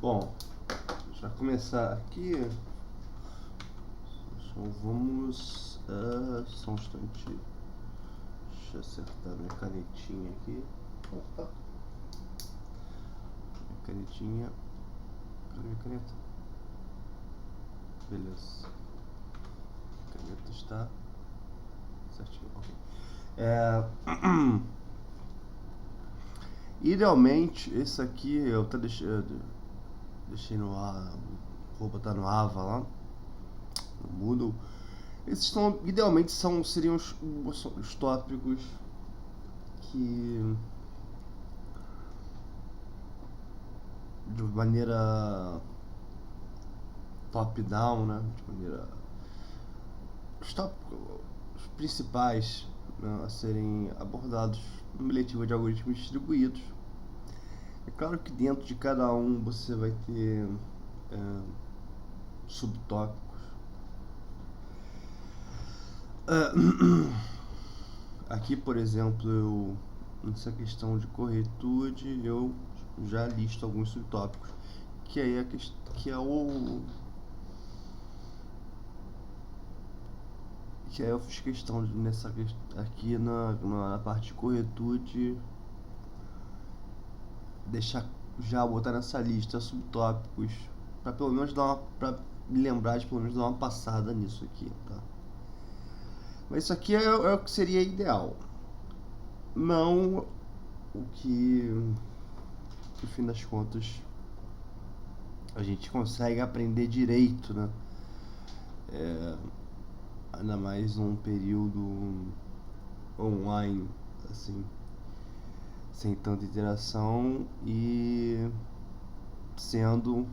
Bom, já começar aqui. Então vamos. Só um instantinho. Deixa eu acertar minha canetinha aqui. Opa! Minha canetinha. Cadê minha caneta? Beleza. A caneta está certinho. Ok. Idealmente, esse aqui eu até deixei no ar. Vou botar no Ava lá. No Moodle. Esses idealmente seriam os tópicos que de maneira top-down, né? De maneira os tópicos principais, né, a serem abordados numa letiva de algoritmos distribuídos. É claro que dentro de cada um você vai ter subtópicos. Aqui, por exemplo, nessa questão de corretude, eu já listo alguns subtópicos, que aí é que aí eu fiz questão de, aqui na parte de corretude, deixar já botar nessa lista subtópicos para pelo menos para me lembrar de pelo menos dar uma passada nisso aqui, tá? Mas isso aqui é o que seria ideal, não o que no fim das contas a gente consegue aprender direito, né? Ainda mais num período online, assim, sem tanta interação e sendo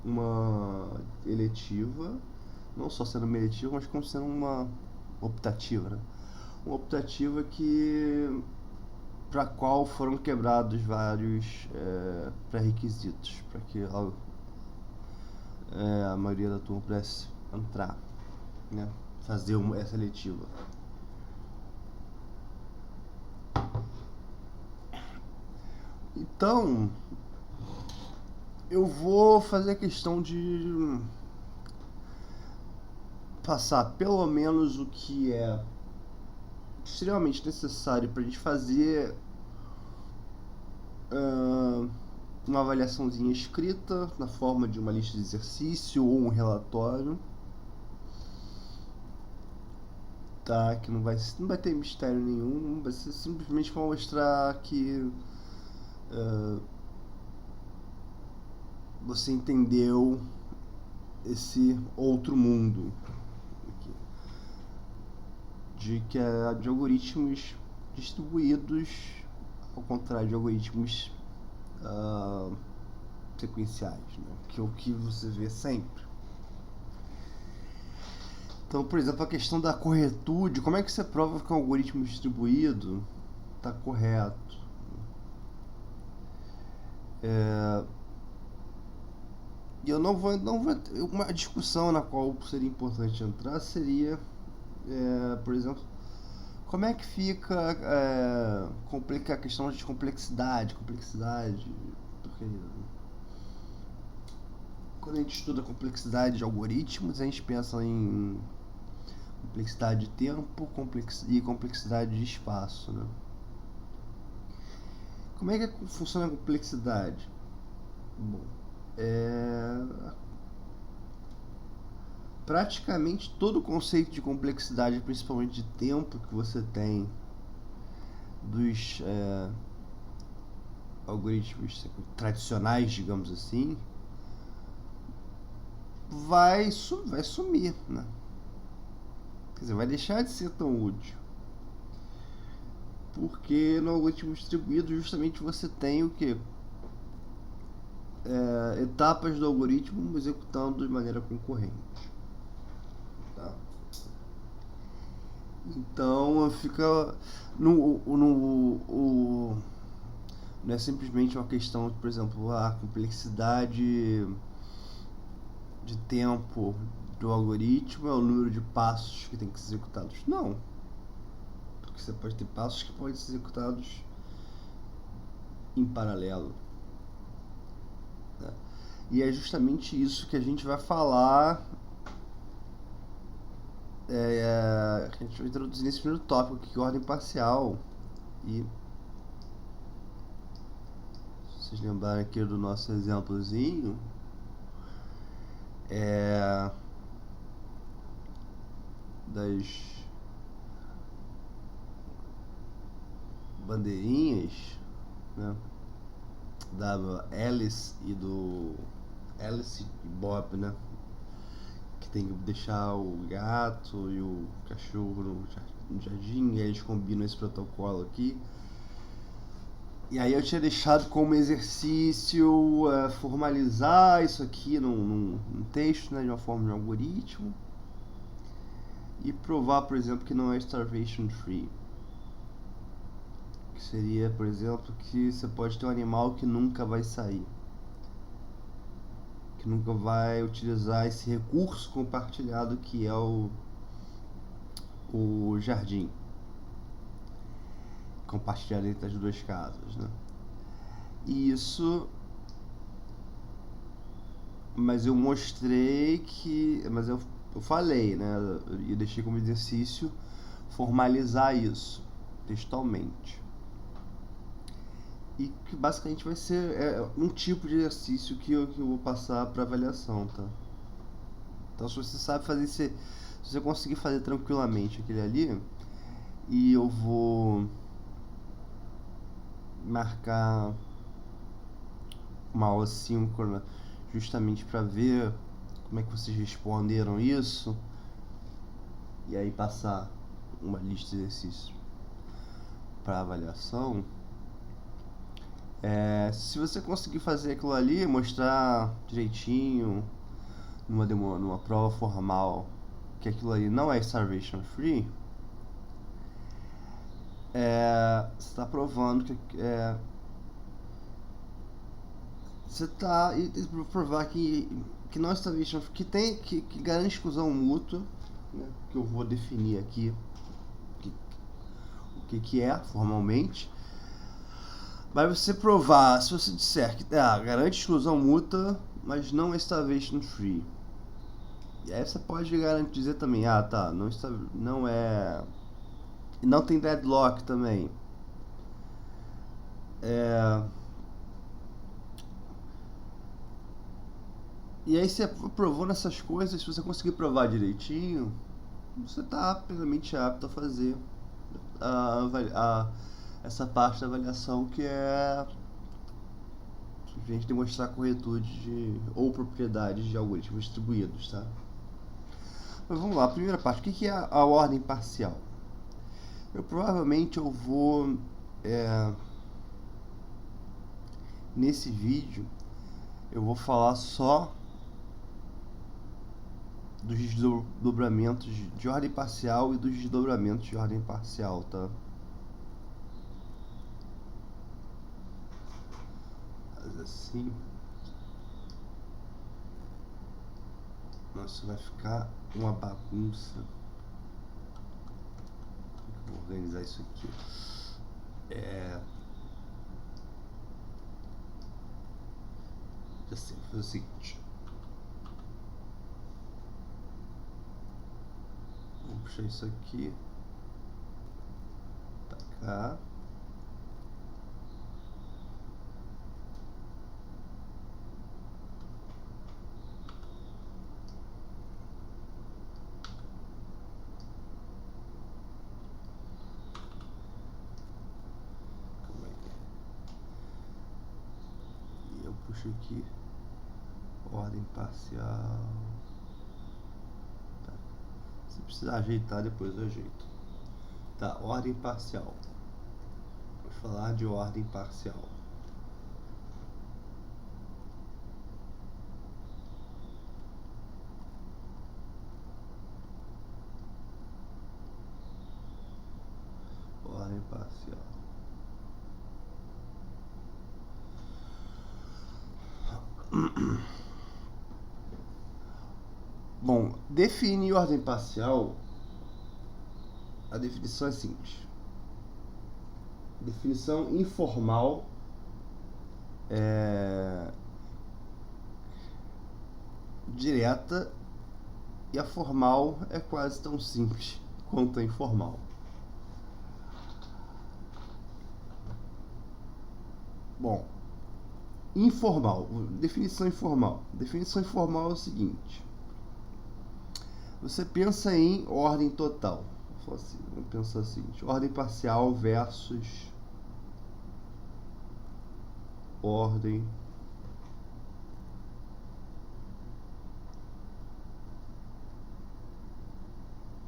uma eletiva, não só sendo uma eletiva, mas como sendo uma optativa, né? Uma optativa para a qual foram quebrados vários pré-requisitos para que a maioria da turma pudesse entrar, né? Fazer essa eletiva. Então, eu vou fazer a questão de passar pelo menos o que é extremamente necessário para a gente fazer uma avaliaçãozinha escrita na forma de uma lista de exercício ou um relatório, tá? Que não vai ter mistério nenhum, vai ser simplesmente para mostrar que você entendeu esse outro mundo aqui, de algoritmos distribuídos, ao contrário de algoritmos sequenciais, né? Que é o que você vê sempre. Então, por exemplo, a questão da corretude, como é que você prova que um algoritmo distribuído está correto? E eu não vou. Uma discussão na qual seria importante entrar seria, por exemplo, como é que fica a questão de complexidade, porque quando a gente estuda a complexidade de algoritmos, a gente pensa em complexidade de tempo e complexidade de espaço, né? Como é que funciona a complexidade? Bom, praticamente todo o conceito de complexidade, principalmente de tempo que você tem dos algoritmos tradicionais, digamos assim, vai sumir, né? Quer dizer, vai deixar de ser tão útil. Porque no algoritmo distribuído justamente você tem o que? Etapas do algoritmo executando de maneira concorrente. Tá? Então fica não é simplesmente uma questão, por exemplo, a complexidade de tempo do algoritmo é o número de passos que tem que ser executados. Não. Porque você pode ter passos que podem ser executados em paralelo. Né? E é justamente isso que a gente vai falar, que a gente vai introduzir nesse primeiro tópico aqui, que é ordem parcial. E se vocês lembrarem aqui do nosso exemplozinho, das bandeirinhas, né, da Alice e do Alice e Bob, né, que tem que deixar o gato e o cachorro no jardim, e aí eles combinam esse protocolo aqui. E aí eu tinha deixado como exercício formalizar isso aqui num texto, né, de uma forma de um algoritmo, e provar, por exemplo, que não é starvation free. Que seria, por exemplo, que você pode ter um animal que nunca vai sair, que nunca vai utilizar esse recurso compartilhado que é o jardim, compartilhado entre as duas casas, né? E isso, mas eu mostrei que, mas eu falei, né? Eu deixei como exercício formalizar isso textualmente. E que basicamente vai ser um tipo de exercício que eu vou passar para avaliação, tá? Então, se você sabe fazer se você conseguir fazer tranquilamente aquele ali, e eu vou marcar uma aula síncrona justamente para ver como é que vocês responderam isso, e aí passar uma lista de exercícios para avaliação. Se você conseguir fazer aquilo ali, mostrar direitinho numa prova formal que aquilo ali não é starvation free, você está provando que você está provar que não é starvation free, que garante exclusão mútua, né, que eu vou definir aqui o que é formalmente. Mas você provar, se você disser que garante exclusão mútua, mas não é starvation free, e aí você pode dizer também, não é, não tem deadlock também. E aí você provou nessas coisas, se você conseguir provar direitinho, você está plenamente apto a fazer essa parte da avaliação, que é simplesmente demonstrar corretude ou propriedades de algoritmos distribuídos, tá? Mas vamos lá, a primeira parte, o que é a ordem parcial? Eu vou, nesse vídeo, eu vou falar só dos desdobramentos de ordem parcial e dos desdobramentos de ordem parcial, tá? Faz assim. Nossa, vai ficar uma bagunça. Vou organizar isso aqui. Já sei, vou fazer o seguinte. Vou puxar isso aqui pra cá. E eu puxo aqui ordem parcial. Tá. Se precisar ajeitar, depois eu ajeito. Tá, ordem parcial. Vamos falar de ordem parcial. Ordem parcial. Bom, definir ordem parcial, a definição é simples. Definição informal direta e a formal é quase tão simples quanto a informal. Bom, informal, definição informal. Definição informal é o seguinte: você pensa em ordem total. Vamos pensar o seguinte: ordem parcial versus ordem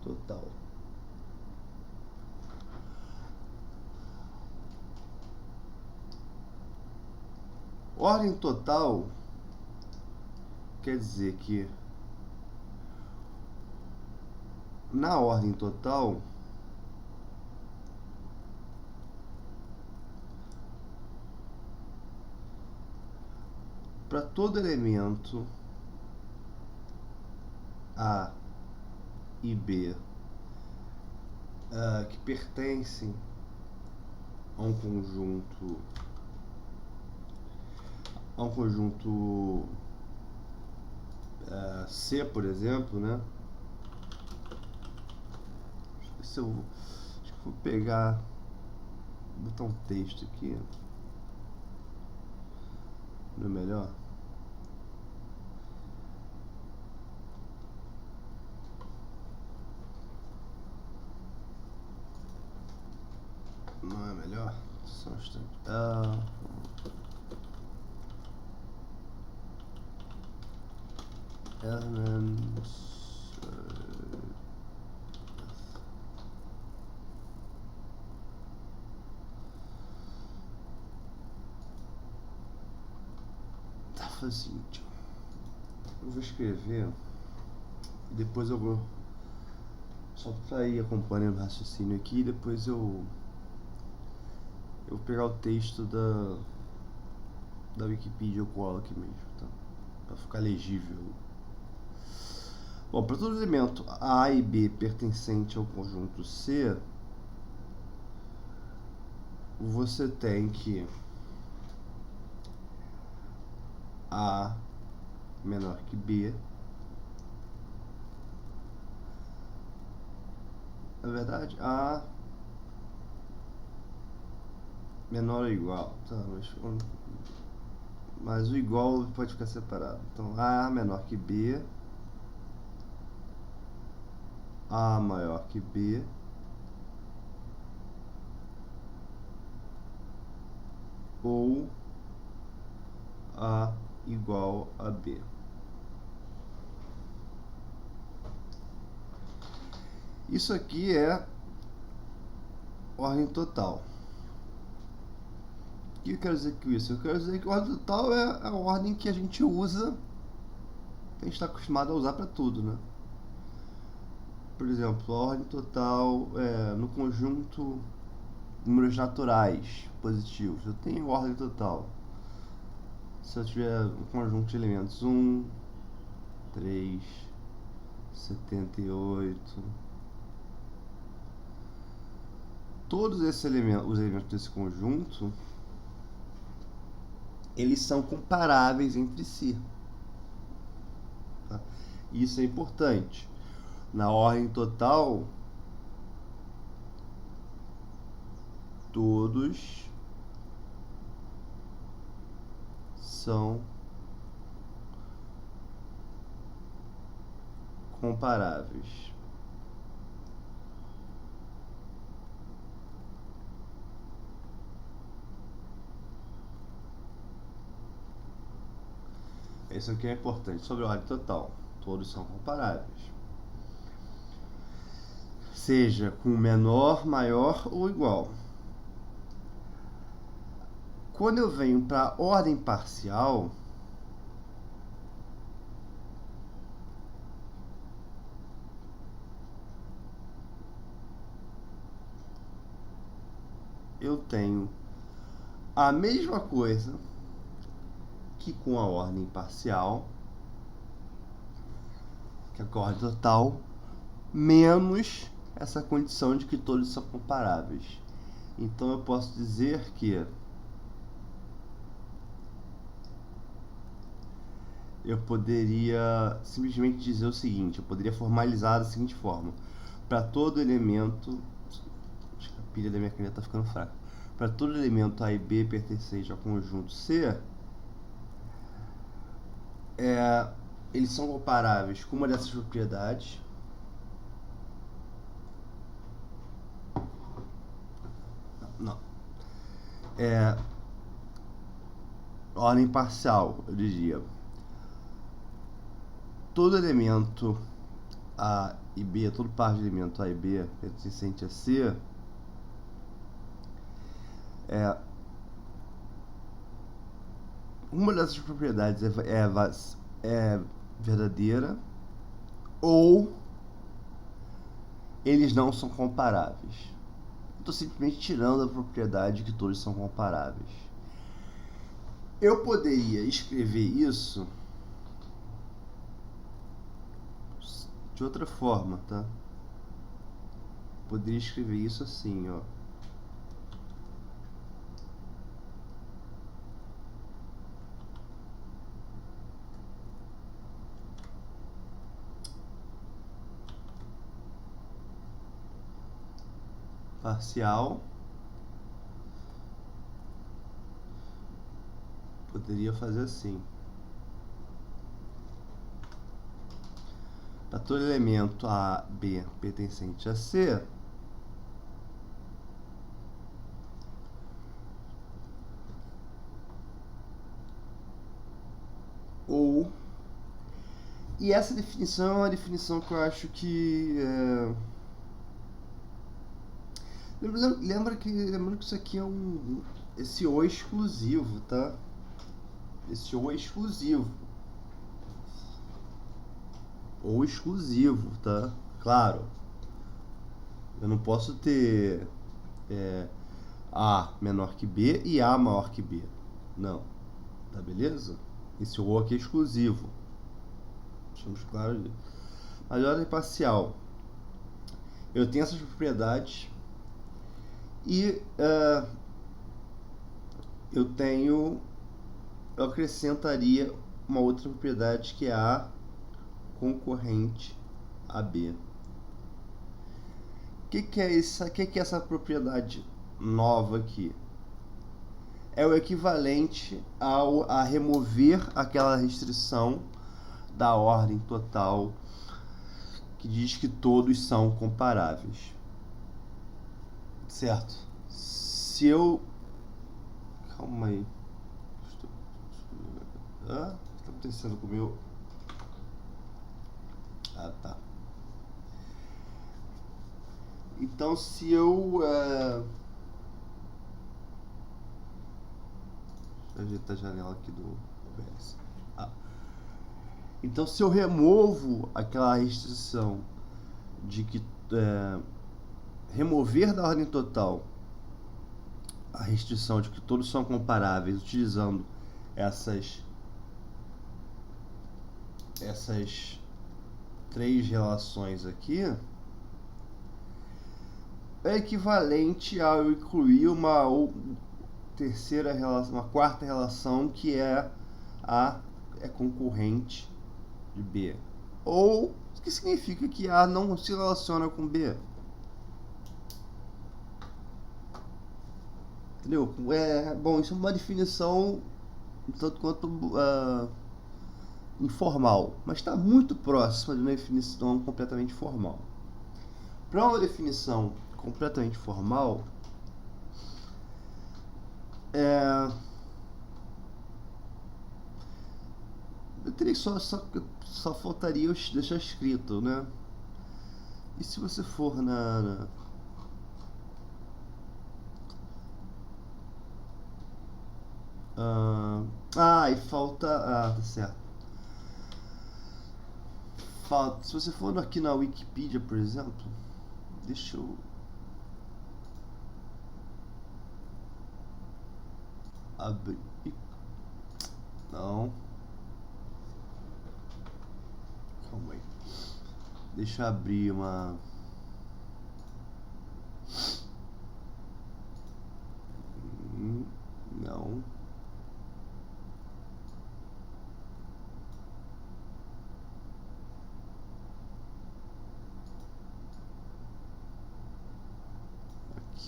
total. Ordem total quer dizer que na ordem total para todo elemento A e B que pertencem a um conjunto C, por exemplo, né? Acho que vou botar um texto aqui, não é melhor? Não é melhor? Só um instante. Tá, faz o seguinte. Eu vou escrever e depois eu vou só para ir acompanhando o raciocínio aqui, depois eu vou pegar o texto da Wikipedia, eu colo aqui mesmo, tá? Para ficar legível. Bom, para todo elemento A e B pertencente ao conjunto C, você tem que A menor que B. Na verdade, A menor ou igual, tá? Mas o igual pode ficar separado. Então, A menor que B, A maior que B, ou A igual a B. Isso aqui é ordem total. O que eu quero dizer com isso? Eu quero dizer que ordem total é a ordem que a gente usa, que a gente está acostumado a usar para tudo, né? Por exemplo, a ordem total no conjunto números naturais positivos. Eu tenho ordem total. Se eu tiver um conjunto de elementos 1, 3, 78, todos esses elementos, os elementos desse conjunto, eles são comparáveis entre si. Tá? Isso é importante. Na ordem total, todos são comparáveis. Isso aqui é importante sobre a ordem total. Todos são comparáveis. Seja com menor, maior ou igual. Quando eu venho para a ordem parcial, eu tenho a mesma coisa que com a ordem parcial, que é a ordem total, menos essa condição de que todos são comparáveis. Então eu posso dizer que eu poderia simplesmente dizer o seguinte, eu poderia formalizar da seguinte forma: para todo elemento, acho que a pilha da minha caneta está ficando fraca, para todo elemento A e B pertencente ao conjunto C, eles são comparáveis com uma dessas propriedades. Não. Ordem parcial, eu diria. Todo elemento A e B, todo par de elemento A e B pertencente a C uma dessas propriedades é verdadeira ou eles não são comparáveis. Estou simplesmente tirando a propriedade que todos são comparáveis. Eu poderia escrever isso de outra forma, tá? Poderia escrever isso assim, ó. Parcial. Poderia fazer assim. Para todo elemento A, B pertencente a C, ou... E essa definição é uma definição que eu acho que... Lembrando que isso aqui é esse O exclusivo, tá? Esse O exclusivo. Ou exclusivo, tá? Claro, eu não posso ter A menor que B e A maior que B. Não. Tá beleza? Esse O aqui é exclusivo. Deixamos claro isso. Mas ordem parcial. Eu tenho essas propriedades e eu acrescentaria uma outra propriedade que é A concorrente a B. O que é essa propriedade nova aqui? É o equivalente a remover aquela restrição da ordem total que diz que todos são comparáveis. Certo? Se eu... Calma aí. O que está acontecendo com o meu... Ah, tá. Então, se eu... Deixa eu ajeitar a janela aqui do OBS. Então, se eu removo aquela restrição de que... remover da ordem total a restrição de que todos são comparáveis utilizando essas três relações aqui, é equivalente a eu incluir uma terceira relação, uma quarta relação que é concorrente de B. Ou o que significa que A não se relaciona com B. Entendeu? Bom, isso é uma definição tanto quanto informal, mas está muito próxima de uma definição completamente formal. Para uma definição completamente formal, eu teria só faltaria deixar escrito, né? E se você for e falta... tá certo. Se você for aqui na Wikipedia, por exemplo, deixa eu... abrir... Não. Calma aí. Deixa eu abrir uma... Não.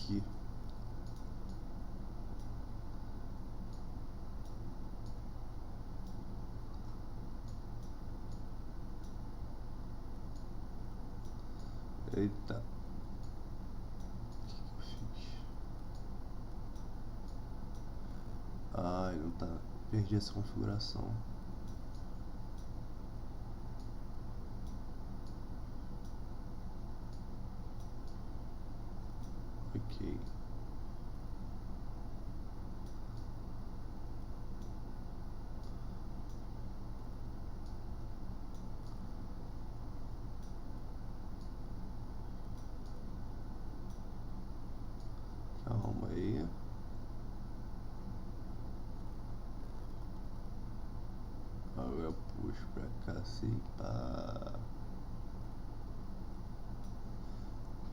aqui. Eita. O que eu fiz? Ai, não tá. Perdi essa configuração. Ok. Calma aí. Agora eu puxo pra cá assim, pá.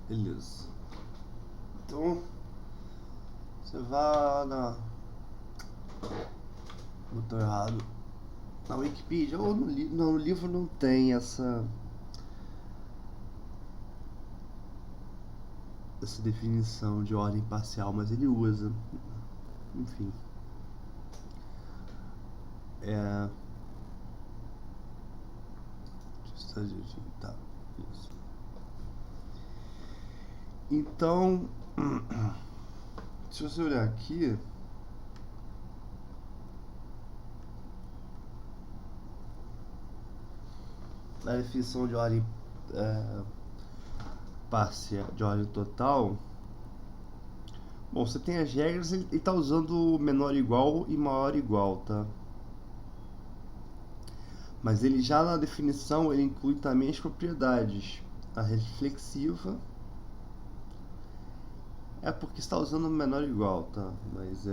Beleza. Então, você vai na... Botou errado. Na Wikipedia ou no livro. Não, no livro não tem essa definição de ordem parcial, mas ele usa. Enfim. Tá. Isso. Então, se você olhar aqui, na definição de ordem parcial, de ordem total, bom, você tem as regras, ele está usando menor igual e maior igual, tá? Mas ele já na definição ele inclui também as propriedades. A reflexiva é porque está usando menor igual, tá? Mas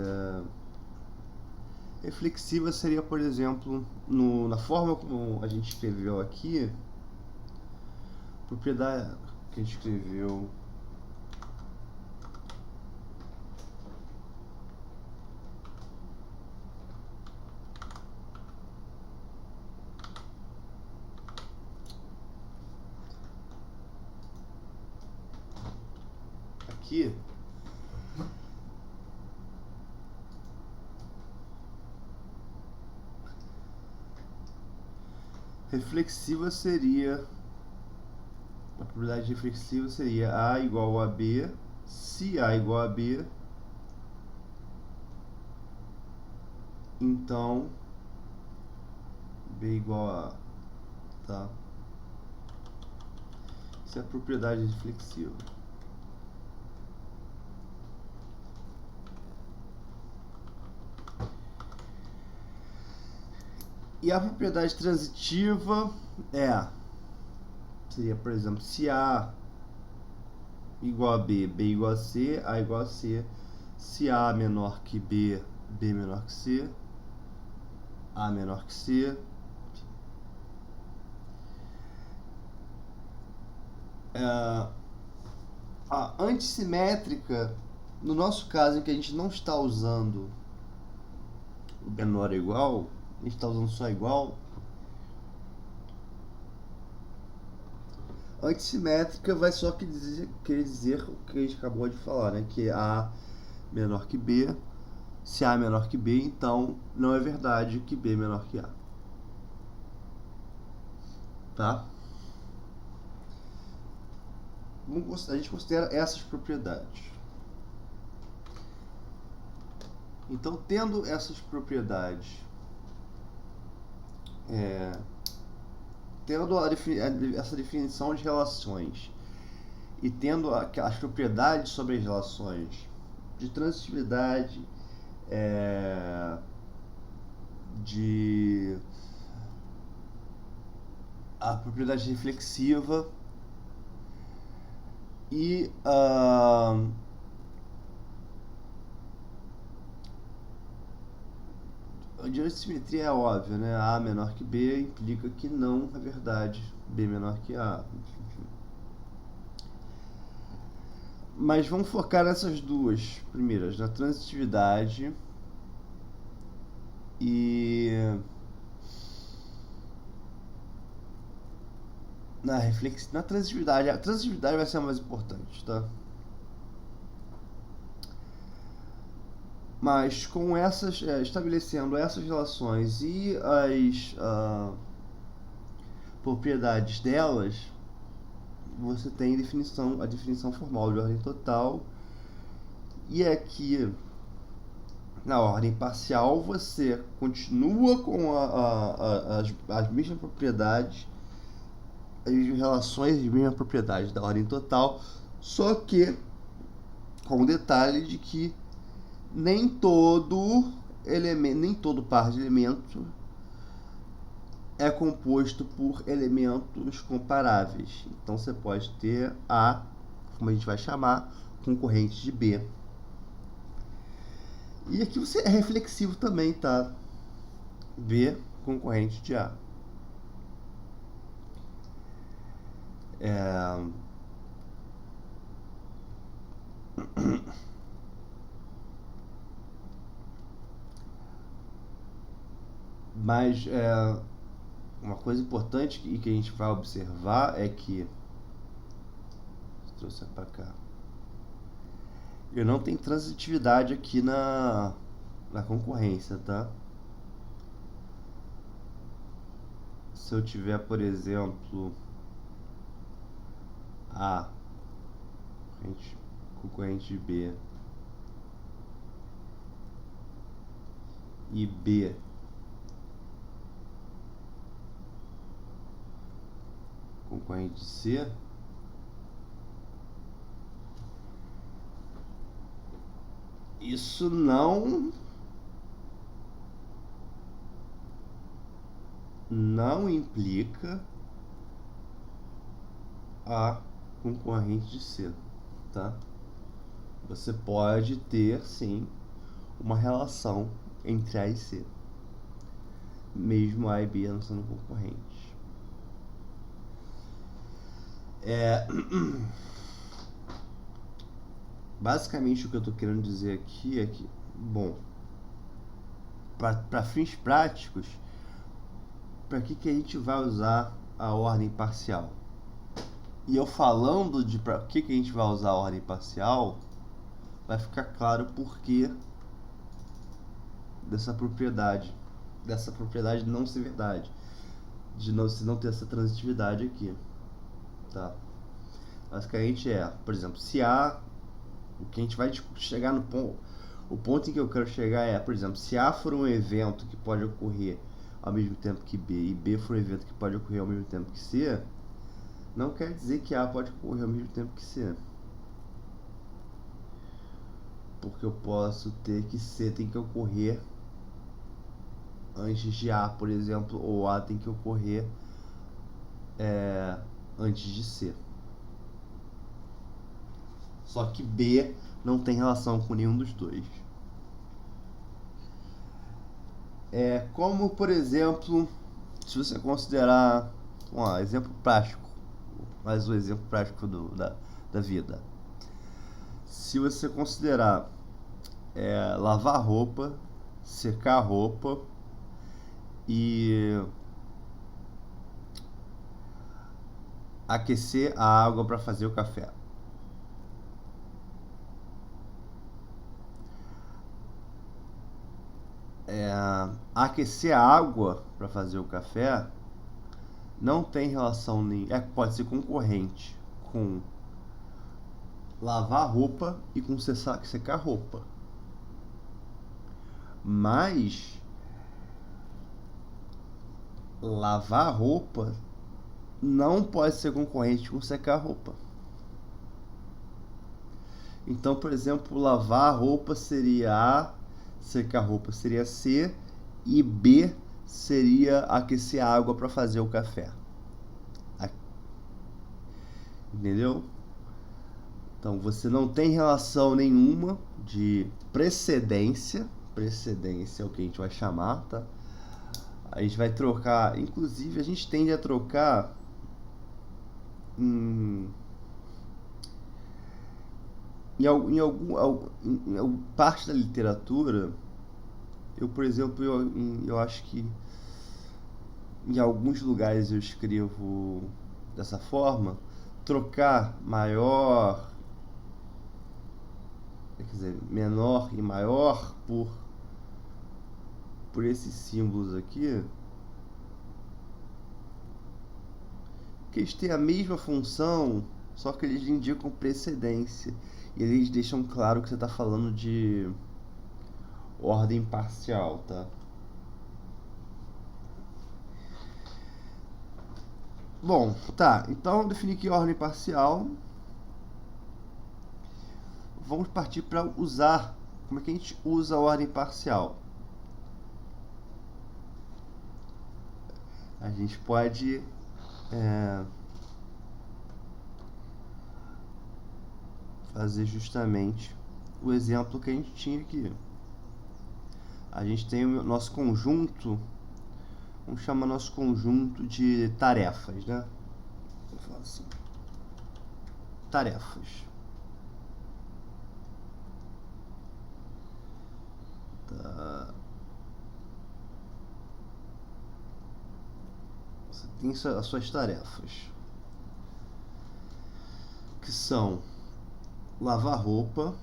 reflexiva seria, por exemplo, na forma como a gente escreveu aqui, propriedade que a gente escreveu aqui, reflexiva seria, a propriedade reflexiva seria A igual a B, se A igual a B, então B igual a A, tá? Isso é a propriedade reflexiva. E a propriedade transitiva seria, por exemplo, se A igual a B, B igual a C, A igual a C, se A menor que B, B menor que C, A menor que C. A antissimétrica, no nosso caso em que a gente não está usando o menor igual, a gente está usando só igual, antissimétrica vai só querer dizer o que a gente acabou de falar, né? Que A menor que B, se A é menor que B, então não é verdade que B é menor que A. Tá? A gente considera essas propriedades. Então, tendo essas propriedades, tendo essa definição de relações e tendo as propriedades sobre as relações de transitividade, de a propriedade reflexiva e a dissimetria é óbvia, né? A menor que B implica que não é verdade B menor que A. Mas vamos focar nessas duas primeiras, na transitividade e na transitividade. A transitividade vai ser a mais importante, tá? Mas com essas, estabelecendo essas relações e as propriedades delas, você tem a definição formal de ordem total. E aqui na ordem parcial você continua com as mesmas propriedades, as relações de mesma propriedade da ordem total, só que com o detalhe de que nem todo elemento, nem todo par de elementos é composto por elementos comparáveis. Então você pode ter A, como a gente vai chamar, concorrente de B. E aqui você é reflexivo também, tá? B concorrente de A. Mas uma coisa importante e que a gente vai observar é que trouxe para cá. Eu não tenho transitividade aqui na concorrência, tá? Se eu tiver, por exemplo, A concorrente de B e B concorrente de C, isso não implica a concorrente de C, tá? Você pode ter, sim, uma relação entre A e C, mesmo A e B não sendo concorrentes. Basicamente o que eu estou querendo dizer aqui é que, bom, para fins práticos, para que a gente vai usar a ordem parcial? E eu falando de para que a gente vai usar a ordem parcial, vai ficar claro o porquê dessa propriedade não ser verdade, de não ter essa transitividade aqui, tá? Basicamente por exemplo, se A, o que a gente vai chegar no ponto, o ponto em que eu quero chegar é, por exemplo, se A for um evento que pode ocorrer ao mesmo tempo que B e B for um evento que pode ocorrer ao mesmo tempo que C, não quer dizer que A pode ocorrer ao mesmo tempo que C, porque eu posso ter que C tem que ocorrer antes de A, por exemplo, ou A tem que ocorrer antes de C. Só que B não tem relação com nenhum dos dois. Como, por exemplo, se você considerar exemplo prático, mais um exemplo prático da vida. Se você considerar lavar roupa, secar roupa e aquecer a água para fazer o café. Aquecer a água para fazer o café não tem relação nem pode ser concorrente com lavar roupa e com secar roupa, mas lavar roupa não pode ser concorrente com secar roupa. Então, por exemplo, lavar roupa seria A, secar roupa seria C e B seria aquecer a água para fazer o café. Entendeu? Então você não tem relação nenhuma de precedência. Precedência é o que a gente vai chamar, tá? A gente vai trocar, inclusive a gente tende a trocar em alguma parte da literatura. Eu, por exemplo, eu acho que em alguns lugares eu escrevo dessa forma, trocar maior quer dizer, menor e maior por esses símbolos aqui, que eles têm a mesma função, só que eles indicam precedência. E eles deixam claro que você está falando de ordem parcial, tá? Bom, tá. Então, definir que ordem parcial. Vamos partir para usar. Como é que a gente usa a ordem parcial? A gente pode fazer justamente o exemplo que a gente tinha aqui. A gente tem o nosso conjunto, vamos chamar nosso conjunto de tarefas, né? Vou falar assim. Tarefas. Tá. Você tem as suas tarefas, que são lavar roupa,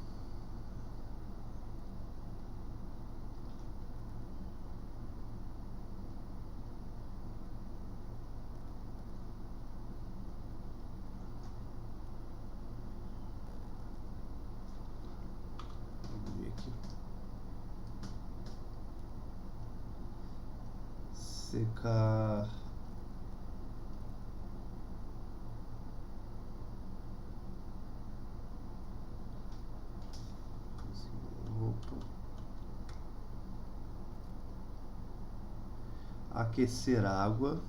secar roupa, aquecer água,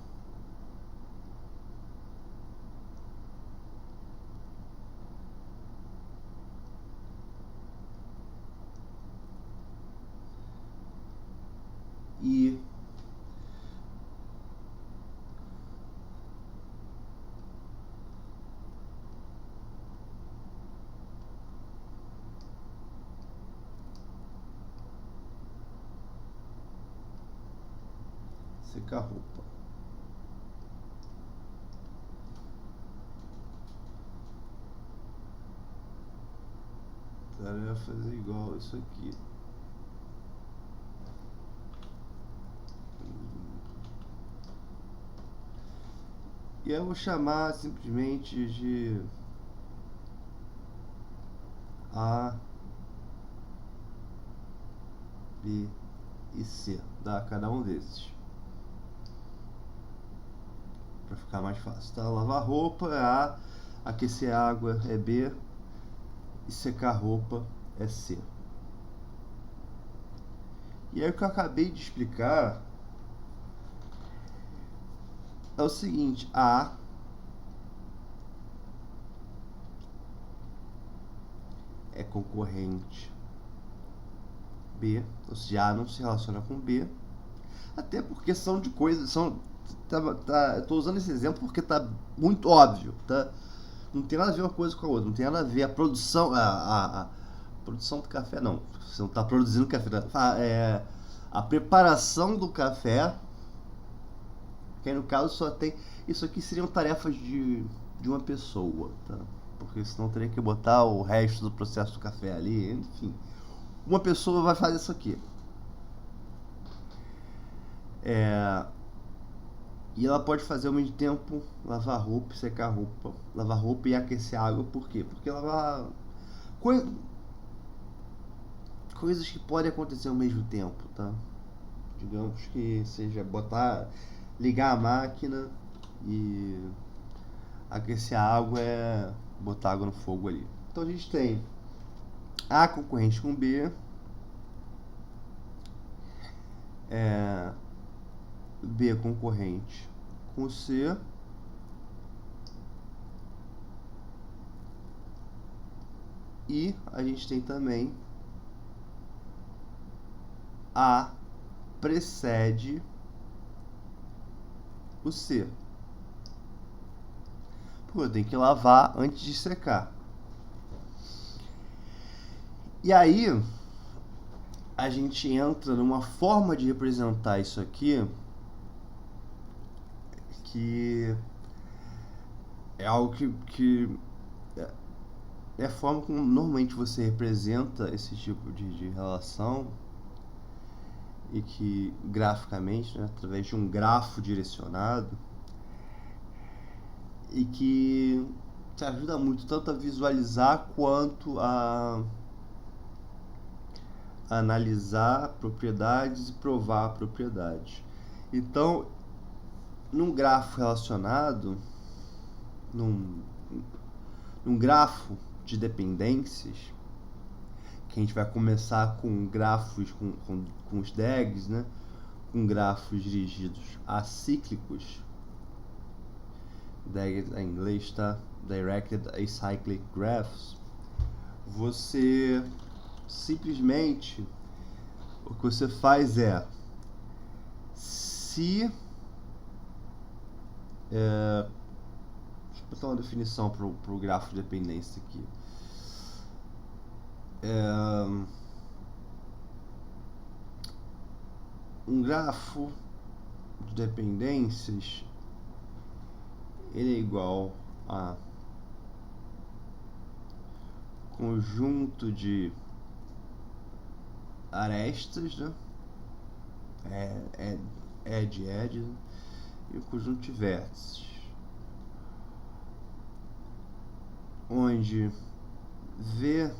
e secar roupa. Tarefas é igual isso aqui. E eu vou chamar simplesmente de A, B e C, dá cada um desses, para ficar mais fácil, tá? Lavar roupa é A, aquecer água é B e secar roupa é C. E aí o que eu acabei de explicar é o seguinte: A é concorrente B, ou seja, A não se relaciona com B, até porque são de coisas, eu tô usando esse exemplo porque tá muito óbvio, tá? Não tem nada a ver uma coisa com a outra, não tem nada a ver a produção, a produção do café, não, você não está produzindo café, a preparação do café, que aí no caso só tem, isso aqui seriam tarefas de uma pessoa, tá? Porque senão teria que botar o resto do processo do café ali, enfim, uma pessoa vai fazer isso aqui. E ela pode fazer ao mesmo tempo lavar roupa, secar roupa, lavar roupa e aquecer água. Por quê? Porque lavar coisas que podem acontecer ao mesmo tempo, tá? Digamos que seja ligar a máquina e aquecer a água é botar água no fogo ali. Então a gente tem A concorrente com B, B concorrente com C, e a gente tem também A precede o C. Porque eu tenho que lavar antes de secar. E aí a gente entra numa forma de representar isso aqui que é algo que é a forma como normalmente você representa esse tipo de relação, e que graficamente, né, através de um grafo direcionado, e que te ajuda muito tanto a visualizar quanto a analisar propriedades e provar propriedades. Então, num grafo relacionado, num, num grafo de dependências, que a gente vai começar com grafos, com os DAGs, né? Com grafos dirigidos acíclicos. DAG em inglês, tá? Directed Acyclic Graphs. Você simplesmente, o que você faz é, se deixa eu botar uma definição para o grafo de dependência aqui. Um grafo de dependências, ele é igual a conjunto de arestas, né? Edge, né? E o conjunto de vértices, onde V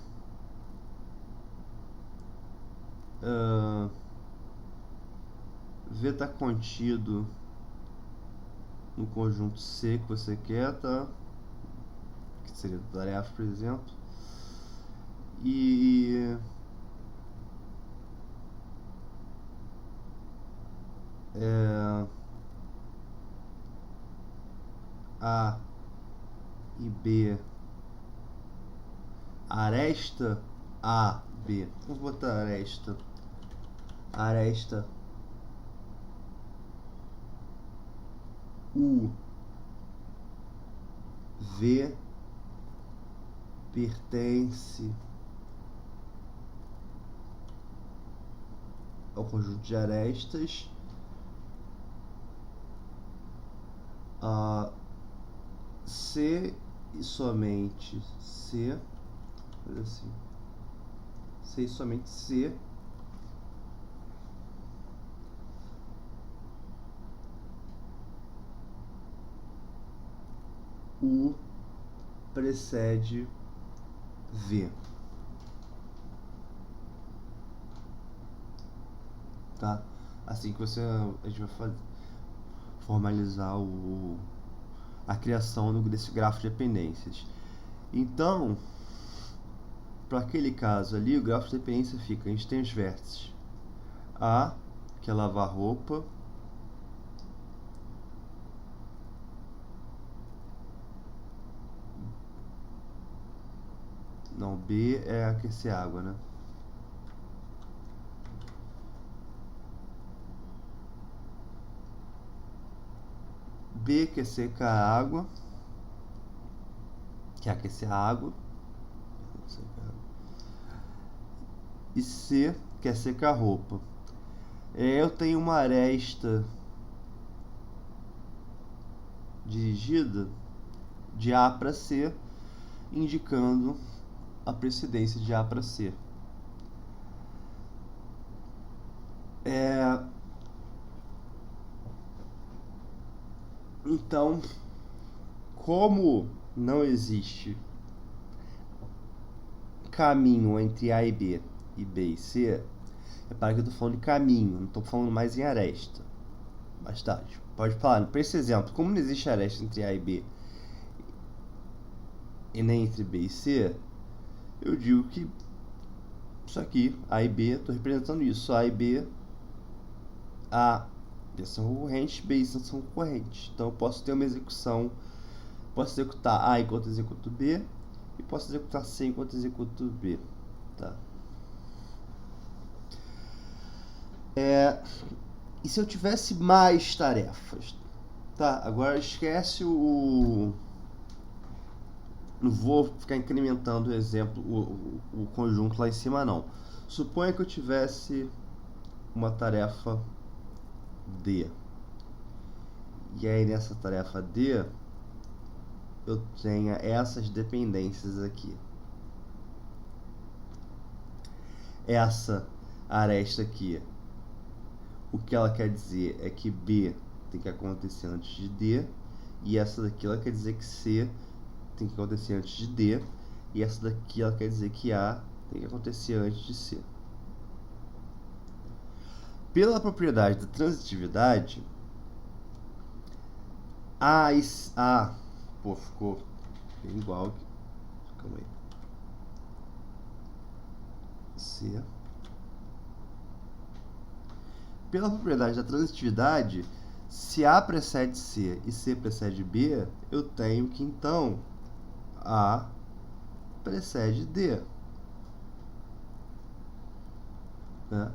está contido no conjunto C que você quer, tá? Que seria tarefa, por exemplo. E A e B, aresta A, B. Vamos botar aresta U, V pertence ao conjunto de arestas C e somente C, assim, C e somente C U precede V, tá? Assim que a gente vai formalizar a criação desse grafo de dependências. Então, para aquele caso ali, o grafo de dependência fica, a gente tem os vértices A, que é lavar roupa, não, B é aquecer água, né? B que é secar a água, que é aquecer a água, e C que é secar a roupa. Eu tenho uma aresta dirigida de A para C, indicando a precedência de A para C. Então, como não existe caminho entre A e B e C, repara que eu estou falando de caminho, não estou falando mais em aresta. Mais tarde, pode falar, para esse exemplo, como não existe aresta entre A e B e nem entre B e C, eu digo que isso aqui, A e B, estou representando isso, A e B, A são concorrentes, B e C são concorrentes. Então eu posso ter uma execução, posso executar A enquanto executo B, e posso executar C enquanto executo B, tá? E se eu tivesse mais tarefas, tá? Agora esquece não vou ficar incrementando o exemplo, o conjunto lá em cima, não. Suponha que eu tivesse uma tarefa D. E aí nessa tarefa D eu tenha essas dependências aqui. essa aresta aqui, o que ela quer dizer é que B tem que acontecer antes de D, e essa daqui ela quer dizer que C tem que acontecer antes de D, e essa daqui ela quer dizer que A tem que acontecer antes de C. Pela propriedade da transitividade, pô, ficou igual aqui. Calma aí. C. Pela propriedade da transitividade, se A precede C e C precede B, eu tenho que então A precede D, né?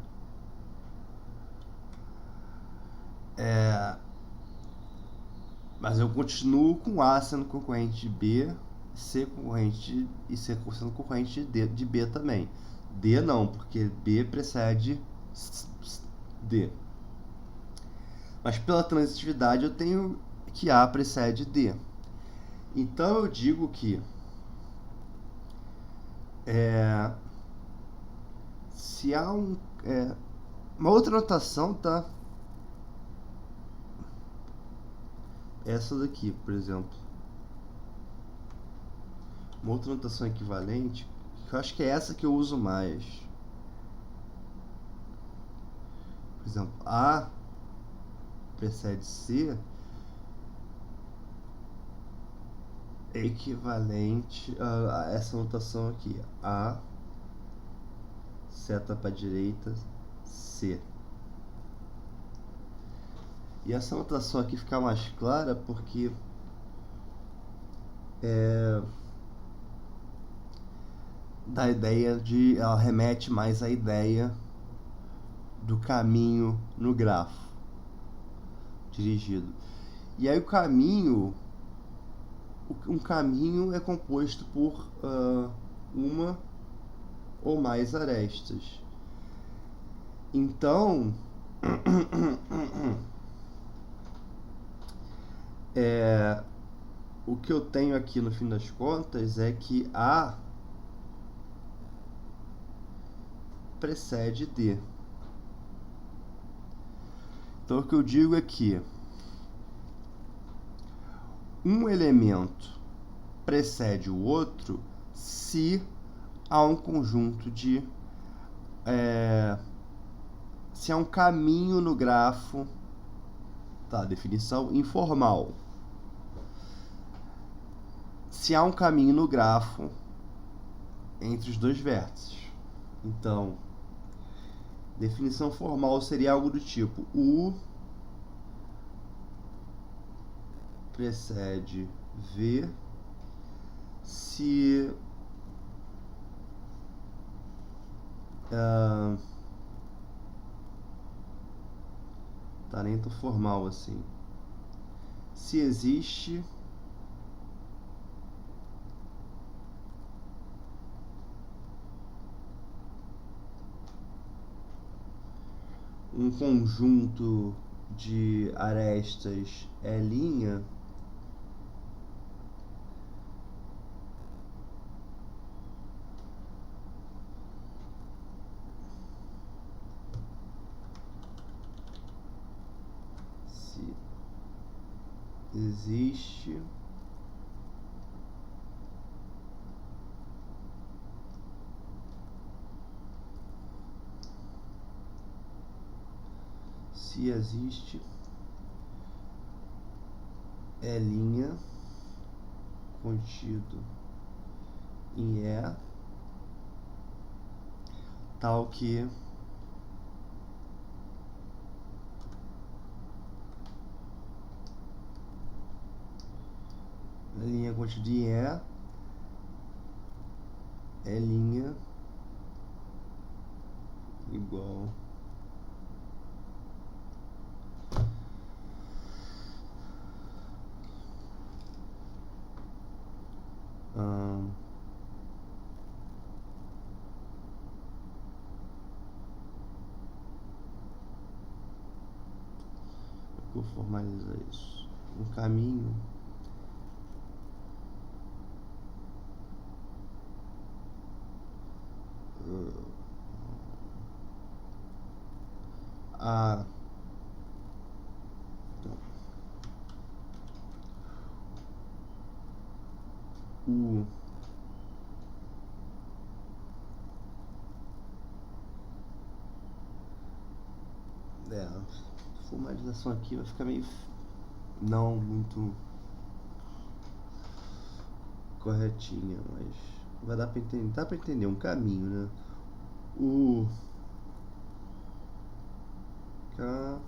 Mas eu continuo com A sendo concorrente de B, C concorrente e C sendo concorrente de B também. D não, porque B precede D. Mas pela transitividade eu tenho que A precede D. Então eu digo que se há uma outra notação, tá? Essa daqui, por exemplo. Uma outra notação equivalente, que eu acho que é essa que eu uso mais. Por exemplo, A precede C é equivalente a essa notação aqui. A, seta para a direita, C. E essa notação aqui fica mais clara porque da ideia de, ela remete mais à ideia do caminho no grafo dirigido. E aí um caminho é composto por uma ou mais arestas. Então, o que eu tenho aqui no fim das contas é que A precede D. Então o que eu digo é que um elemento precede o outro se há um conjunto de se há um caminho no grafo, tá? Definição informal. Se há um caminho no grafo entre os dois vértices. Então, definição formal seria algo do tipo: U precede V se tá nem tão formal assim. Se existe um conjunto de arestas L', se existe L' contido em E, tal que L' contido em E, L' igual vou formalizar isso. Um caminho a o a formalização aqui vai ficar meio não muito corretinha, mas vai dar pra entender, dá pra entender um caminho, né? O K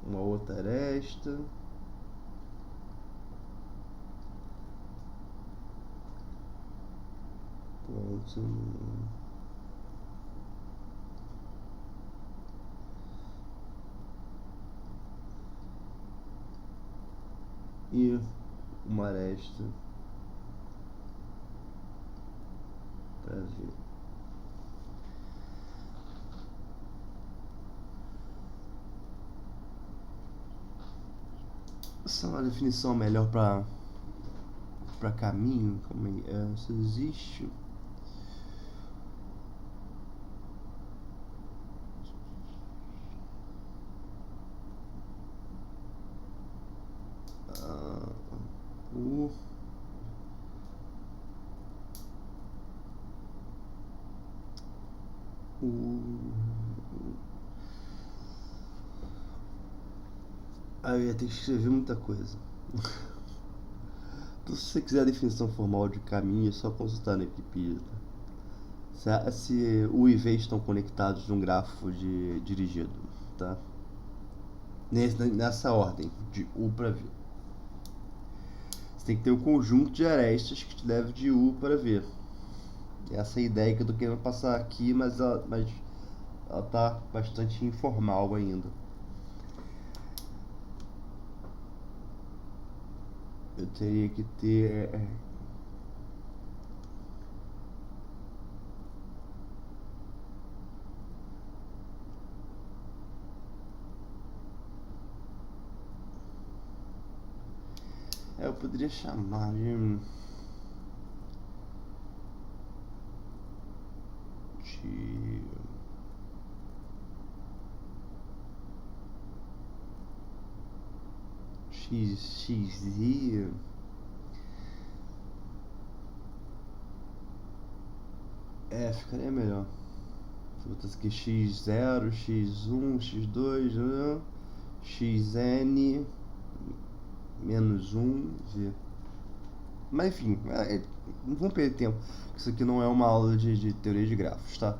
uma outra aresta, ponto e uma aresta para ver. Essa é uma definição melhor para caminho, como é, se existe o eu ia ter que escrever muita coisa. Então, se você quiser a definição formal de caminho, é só consultar na Wikipedia. Se U e V estão conectados num grafo dirigido, tá? Nessa ordem, de U para V. Você tem que ter um conjunto de arestas que te leve de U para V. Essa é a ideia que eu tô querendo passar aqui, mas ela tá bastante informal ainda. Eu teria que ter eu poderia chamar de XZ ficaria melhor. Botar aqui X0, X1, X2, né? XN menos 1, Z. Mas enfim, não vamos perder tempo. Isso aqui não é uma aula de teoria de grafos, tá?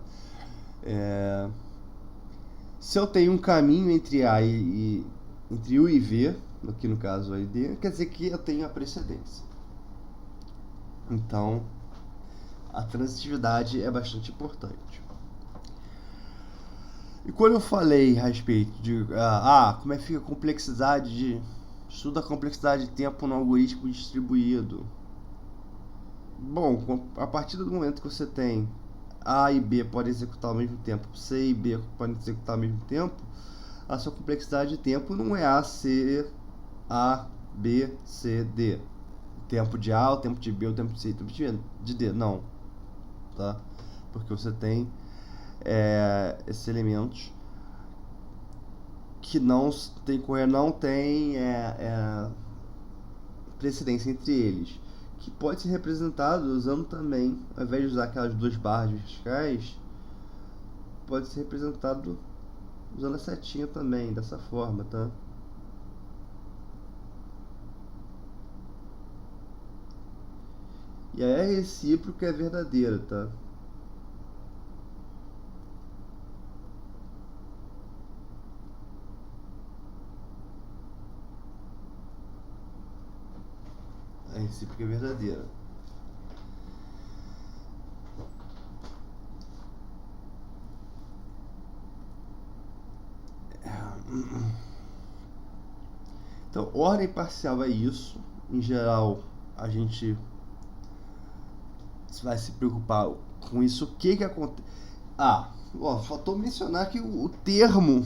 Se eu tenho um caminho entre A entre U e V, aqui no caso A e D, quer dizer que eu tenho a precedência. Então, a transitividade é bastante importante. E quando eu falei a respeito de como é que fica a complexidade estuda a complexidade de tempo no algoritmo distribuído. Bom, a partir do momento que você tem A e B podem executar ao mesmo tempo, C e B podem executar ao mesmo tempo, a sua complexidade de tempo não é A, B, C, D. O tempo de A, o tempo de B, o tempo de C, o tempo de D, não. Tá? Porque você tem esses elementos que não tem precedência entre eles, que pode ser representado usando também, ao invés de usar aquelas duas barras verticais, pode ser representado usando a setinha também, dessa forma, tá? E aí é recíproca e é verdadeira, tá? A recíproca é verdadeira. Então, ordem parcial é isso. Em geral, a gente vai se preocupar com isso. O que acontece? Faltou mencionar que o termo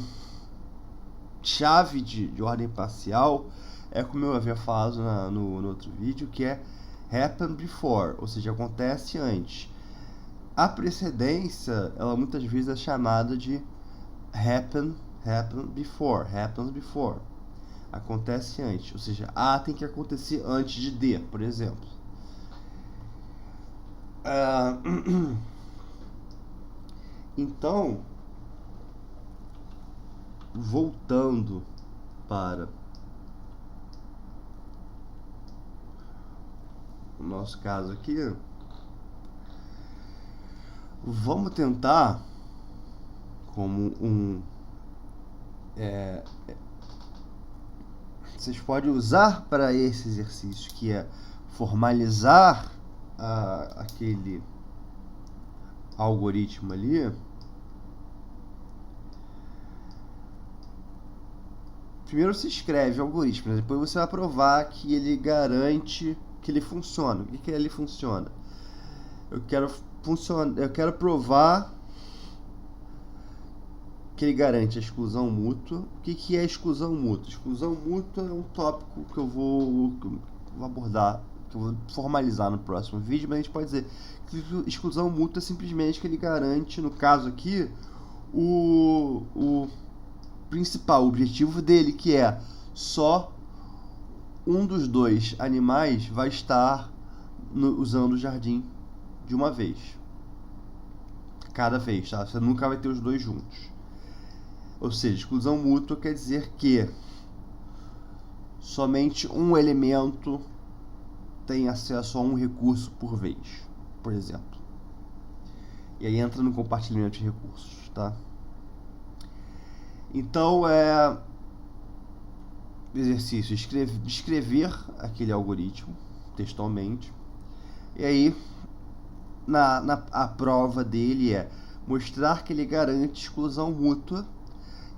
chave de ordem parcial é, como eu havia falado no outro vídeo, que é happen before, ou seja, acontece antes. A precedência, ela muitas vezes é chamada de happens before. Acontece antes, ou seja, A tem que acontecer antes de D, por exemplo. Então, voltando para o nosso caso aqui, vamos tentar como vocês podem usar para esse exercício, que é formalizar aquele algoritmo ali. Primeiro você escreve o algoritmo, né? Depois você vai provar que ele garante que ele funciona. O que ele funciona? Eu quero provar que ele garante a exclusão mútua. O que é exclusão mútua? Exclusão mútua é um tópico que eu vou abordar, que eu vou formalizar no próximo vídeo, mas a gente pode dizer que exclusão mútua é simplesmente que ele garante, no caso aqui, o principal objetivo dele, que é só um dos dois animais vai estar usando o jardim de uma vez, cada vez, tá? Você nunca vai ter os dois juntos. Ou seja, exclusão mútua quer dizer que somente um elemento tem acesso a um recurso por vez, por exemplo. E aí entra no compartilhamento de recursos, tá? Então, exercício, descrever aquele algoritmo textualmente. E aí, a prova dele é mostrar que ele garante exclusão mútua.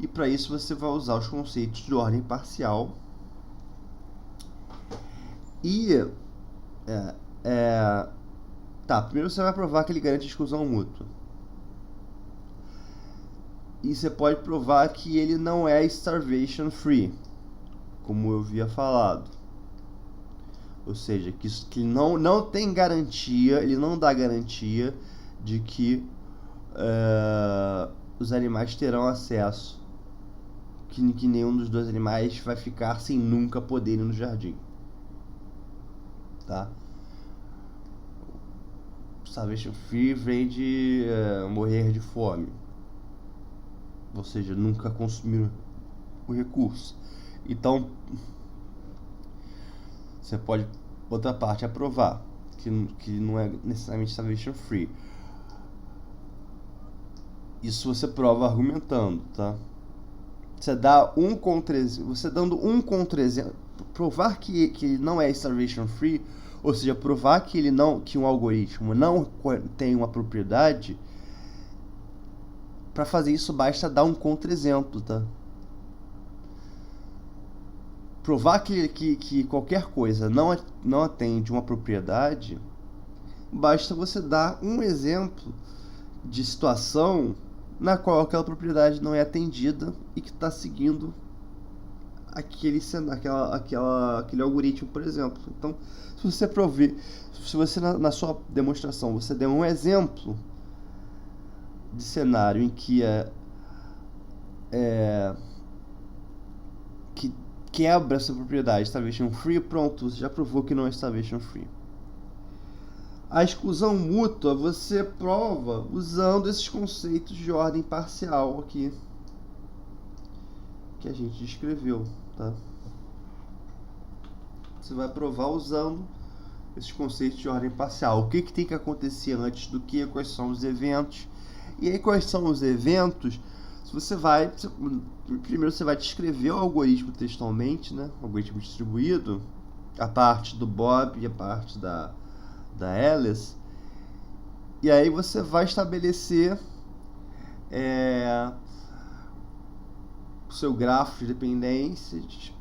E para isso você vai usar os conceitos de ordem parcial. E primeiro você vai provar que ele garante exclusão mútua. E você pode provar que ele não é starvation free, como eu havia falado. Ou seja, que ele não tem garantia, ele não dá garantia de que os animais terão acesso, que nenhum dos dois animais vai ficar sem nunca poder ir no jardim, tá? Starvation free vem de morrer de fome, ou seja, nunca consumir o recurso. Então, você pode, outra parte, aprovar que não é necessariamente starvation free. Isso você prova argumentando, tá? Você dá você dando um contra-exemplo, provar que ele não é starvation free, ou seja, provar que um algoritmo não tem uma propriedade. Para fazer isso basta dar um contra-exemplo, tá? Provar que qualquer coisa não atende uma propriedade, basta você dar um exemplo de situação na qual aquela propriedade não é atendida e que está seguindo aquele algoritmo, por exemplo. Então, se você na sua demonstração você der um exemplo de cenário em que que quebra essa propriedade starvation free, pronto, você já provou que não é starvation free. A exclusão mútua você prova usando esses conceitos de ordem parcial aqui que a gente descreveu, tá? Você vai provar usando esses conceitos de ordem parcial. O que tem que acontecer antes do que, quais são os eventos. E aí, quais são os eventos? Primeiro você vai descrever o algoritmo textualmente, né? O algoritmo distribuído, a parte do Bob e a parte da Alice. E aí você vai estabelecer o seu grafo de dependências,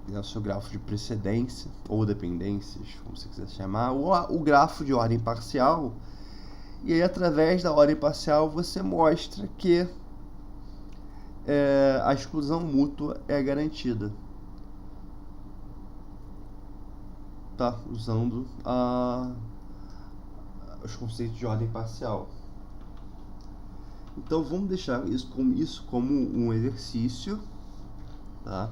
o seu grafo de precedência ou dependências, como você quiser chamar, ou o grafo de ordem parcial. E aí, através da ordem parcial, você mostra que a exclusão mútua é garantida, tá? Usando os conceitos de ordem parcial. Então vamos deixar isso como um exercício, tá?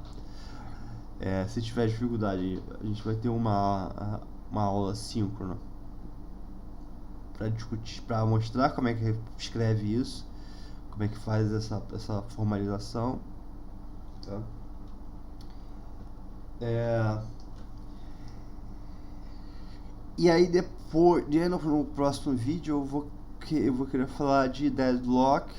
Se tiver dificuldade, a gente vai ter uma aula síncrona para discutir, para mostrar como é que escreve isso, como é que faz essa formalização, tá? E aí depois, no próximo vídeo eu vou querer falar de deadlock,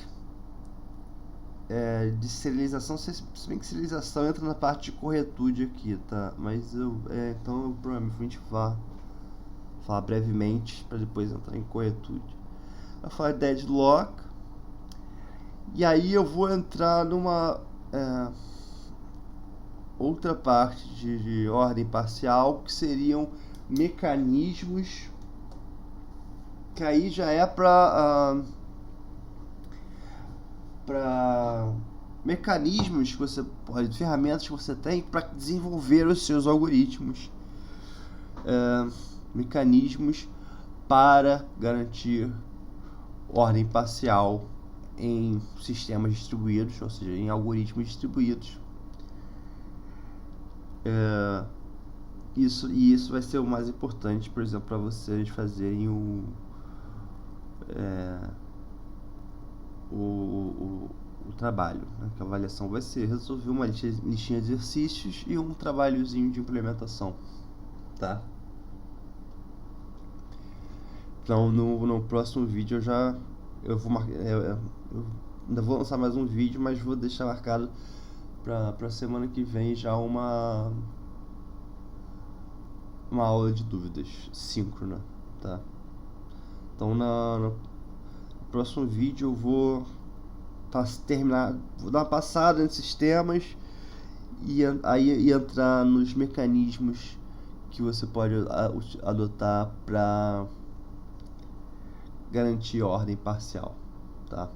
de serialização, se bem que serialização entra na parte de corretude aqui, tá? Mas então eu provavelmente vou falar brevemente para depois entrar em corretude. Eu vou falar de deadlock, e aí eu vou entrar numa outra parte de ordem parcial, que seriam mecanismos, que aí já é para mecanismos que você pode, ferramentas que você tem para desenvolver os seus algoritmos, mecanismos para garantir ordem parcial em sistemas distribuídos, ou seja, em algoritmos distribuídos. Isso vai ser o mais importante, por exemplo, para vocês fazerem o trabalho, né? Que a avaliação vai ser resolver uma listinha de exercícios e um trabalhozinho de implementação, tá? Então no próximo vídeo eu vou ainda vou lançar mais um vídeo, mas vou deixar marcado para semana que vem já uma aula de dúvidas síncrona, tá? Então no próximo vídeo eu vou vou dar uma passada nesses temas e aí entrar nos mecanismos que você pode adotar para garantir ordem parcial, tá?